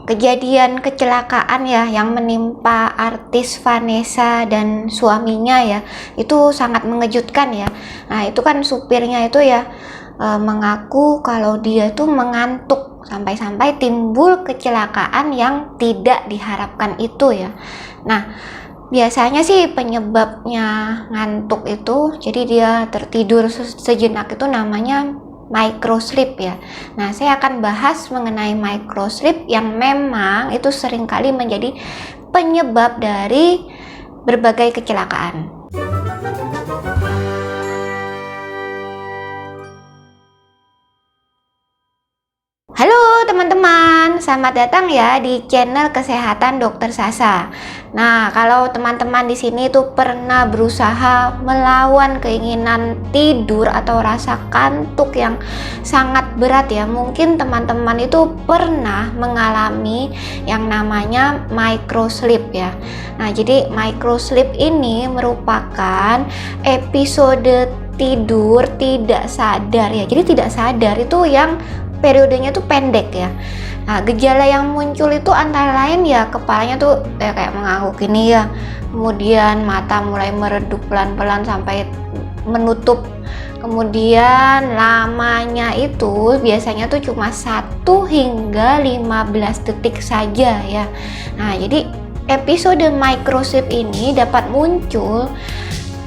kejadian kecelakaan ya yang menimpa artis Vanessa dan suaminya ya, itu sangat mengejutkan ya. Nah itu kan supirnya itu ya mengaku kalau dia tuh mengantuk sampai-sampai timbul kecelakaan yang tidak diharapkan itu ya. Nah biasanya sih penyebabnya ngantuk itu jadi dia tertidur sejenak itu namanya microsleep ya. Nah, saya akan bahas mengenai microsleep yang memang itu seringkali menjadi penyebab dari berbagai kecelakaan. Halo teman-teman, selamat datang ya di channel Kesehatan Dokter Sasa. Nah, kalau teman-teman di sini tuh pernah berusaha melawan keinginan tidur atau rasa kantuk yang sangat berat ya, mungkin teman-teman itu pernah mengalami yang namanya microsleep ya. Nah, jadi microsleep ini merupakan episode tidur tidak sadar ya. Jadi tidak sadar itu yang periodenya tuh pendek ya. Nah, gejala yang muncul itu antara lain ya kepalanya tuh kayak mengangguk gini ya. Kemudian mata mulai meredup pelan-pelan sampai menutup. Kemudian lamanya itu biasanya tuh cuma 1 hingga 15 detik saja ya. Nah, jadi episode microsleep ini dapat muncul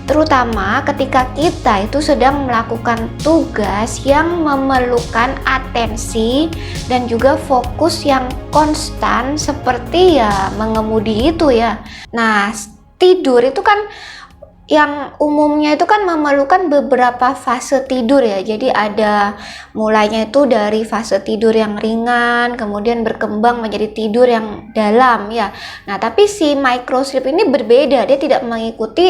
terutama ketika kita itu sedang melakukan tugas yang memerlukan atensi dan juga fokus yang konstan seperti ya mengemudi itu ya. Nah, tidur itu kan yang umumnya itu kan memerlukan beberapa fase tidur ya. Jadi ada mulainya itu dari fase tidur yang ringan, kemudian berkembang menjadi tidur yang dalam ya. Nah, tapi si microsleep ini berbeda. Dia tidak mengikuti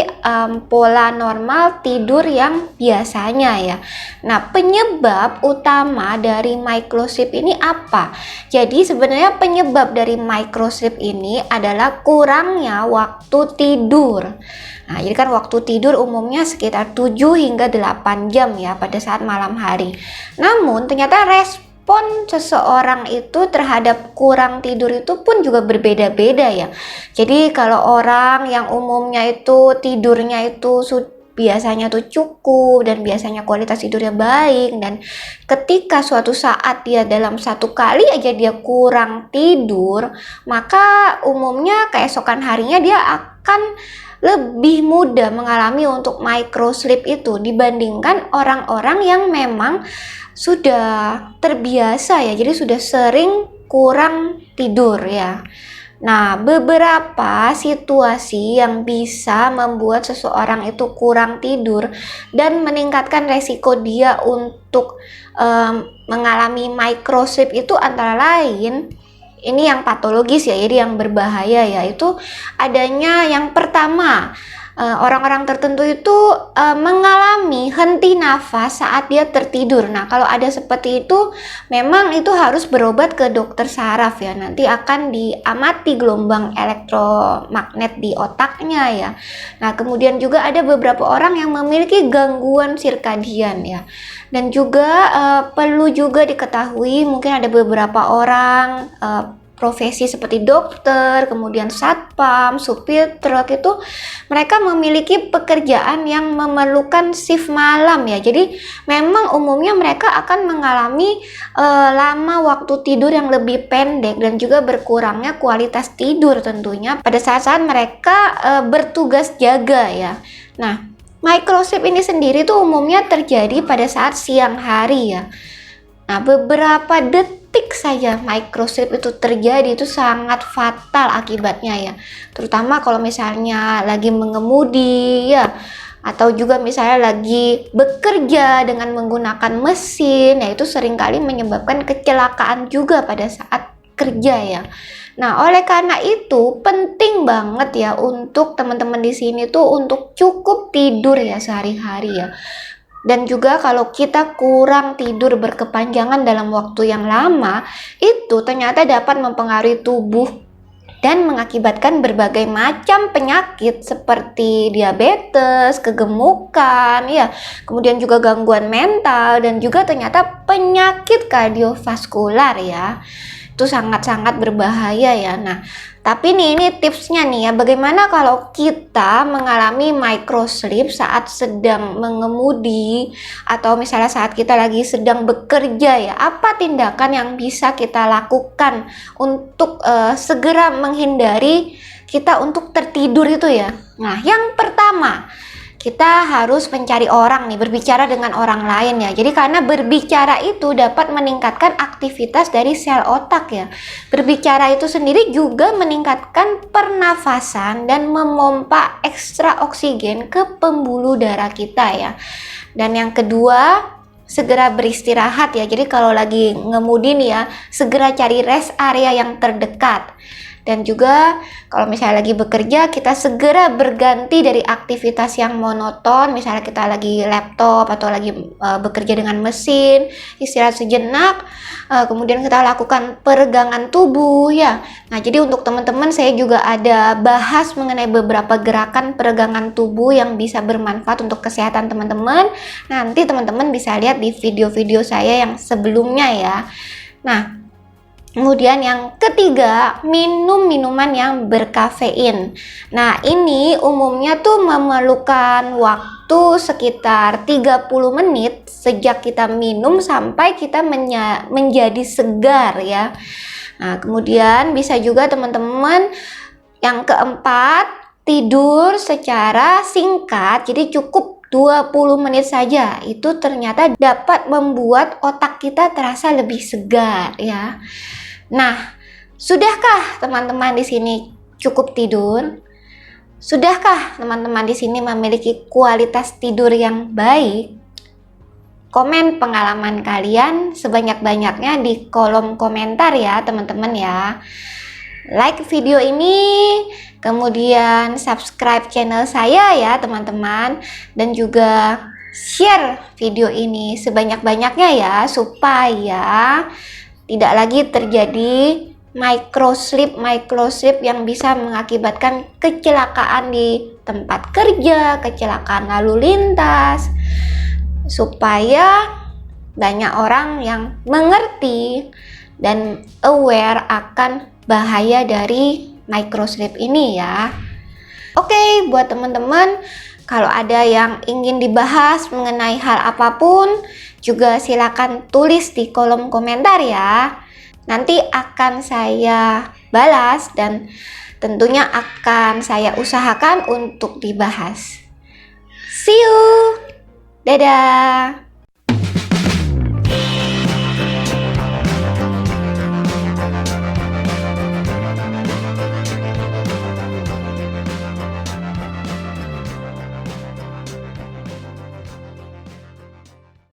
pola normal tidur yang biasanya ya. Nah, penyebab utama dari microsleep ini apa? Jadi sebenarnya penyebab dari microsleep ini adalah kurangnya waktu tidur. Nah, jadi kan waktu tidur umumnya sekitar 7 hingga 8 jam ya pada saat malam hari. Namun ternyata respon seseorang itu terhadap kurang tidur itu pun juga berbeda-beda ya. Jadi kalau orang yang umumnya itu tidurnya itu biasanya tuh cukup dan biasanya kualitas tidurnya baik, dan ketika suatu saat dia dalam 1 kali aja dia kurang tidur, maka umumnya keesokan harinya dia akan lebih mudah mengalami untuk microsleep itu dibandingkan orang-orang yang memang sudah terbiasa ya, jadi sudah sering kurang tidur ya. Nah, beberapa situasi yang bisa membuat seseorang itu kurang tidur dan meningkatkan resiko dia untuk mengalami microsleep itu antara lain ini yang patologis ya, jadi yang berbahaya ya, itu adanya yang pertama orang-orang tertentu itu mengalami henti nafas saat dia tertidur. Nah, kalau ada seperti itu memang itu harus berobat ke dokter saraf ya, nanti akan diamati gelombang elektromagnet di otaknya ya. Nah, kemudian juga ada beberapa orang yang memiliki gangguan sirkadian ya, dan juga perlu juga diketahui mungkin ada beberapa orang profesi seperti dokter, kemudian satpam, supir truk itu mereka memiliki pekerjaan yang memerlukan shift malam ya. Jadi memang umumnya mereka akan mengalami lama waktu tidur yang lebih pendek dan juga berkurangnya kualitas tidur tentunya pada saat-saat mereka bertugas jaga ya. Nah, microsleep ini sendiri tuh umumnya terjadi pada saat siang hari ya. Nah, beberapa detik saja microsleep itu terjadi itu sangat fatal akibatnya ya. Terutama kalau misalnya lagi mengemudi ya, atau juga misalnya lagi bekerja dengan menggunakan mesin ya, itu seringkali menyebabkan kecelakaan juga pada saat kerja ya. Nah, oleh karena itu penting banget ya untuk teman-teman di sini tuh untuk cukup tidur ya sehari-hari ya. Dan juga kalau kita kurang tidur berkepanjangan dalam waktu yang lama, itu ternyata dapat mempengaruhi tubuh dan mengakibatkan berbagai macam penyakit seperti diabetes, kegemukan, ya, kemudian juga gangguan mental dan juga ternyata penyakit kardiovaskular ya. itu sangat-sangat berbahaya ya. Nah, tapi ini tipsnya nih ya, bagaimana kalau kita mengalami microsleep saat sedang mengemudi atau misalnya saat kita lagi sedang bekerja ya. Apa tindakan yang bisa kita lakukan untuk segera menghindari kita untuk tertidur itu ya. Nah, yang pertama, kita harus mencari orang nih, berbicara dengan orang lain ya. Jadi karena berbicara itu dapat meningkatkan aktivitas dari sel otak ya. Berbicara itu sendiri juga meningkatkan pernafasan dan memompa ekstra oksigen ke pembuluh darah kita ya. Dan yang kedua, segera beristirahat ya. Jadi kalau lagi ngemudi nih ya, segera cari rest area yang terdekat. Dan juga kalau misalnya lagi bekerja, kita segera berganti dari aktivitas yang monoton, misalnya kita lagi laptop atau lagi bekerja dengan mesin, istirahat sejenak, kemudian kita lakukan peregangan tubuh ya. Nah, jadi untuk teman-teman saya juga ada bahas mengenai beberapa gerakan peregangan tubuh yang bisa bermanfaat untuk kesehatan teman-teman. Nanti teman-teman bisa lihat di video-video saya yang sebelumnya ya. Nah, kemudian yang ketiga, minum minuman yang berkafein. Nah, ini umumnya tuh memerlukan waktu sekitar 30 menit sejak kita minum sampai kita menjadi segar ya. Nah, kemudian bisa juga teman-teman yang keempat, tidur secara singkat. Jadi cukup 20 menit saja. Itu ternyata dapat membuat otak kita terasa lebih segar ya. Nah, sudahkah teman-teman di sini cukup tidur? Sudahkah teman-teman di sini memiliki kualitas tidur yang baik? Komen pengalaman kalian sebanyak-banyaknya di kolom komentar ya, teman-teman ya. Like video ini, kemudian subscribe channel saya ya, teman-teman, dan juga share video ini sebanyak-banyaknya ya, supaya tidak lagi terjadi microsleep yang bisa mengakibatkan kecelakaan di tempat kerja, kecelakaan lalu lintas, supaya banyak orang yang mengerti dan aware akan bahaya dari microsleep ini ya. Oke, buat teman-teman, kalau ada yang ingin dibahas mengenai hal apapun, juga silakan tulis di kolom komentar ya. Nanti akan saya balas dan tentunya akan saya usahakan untuk dibahas. See you. Dadah.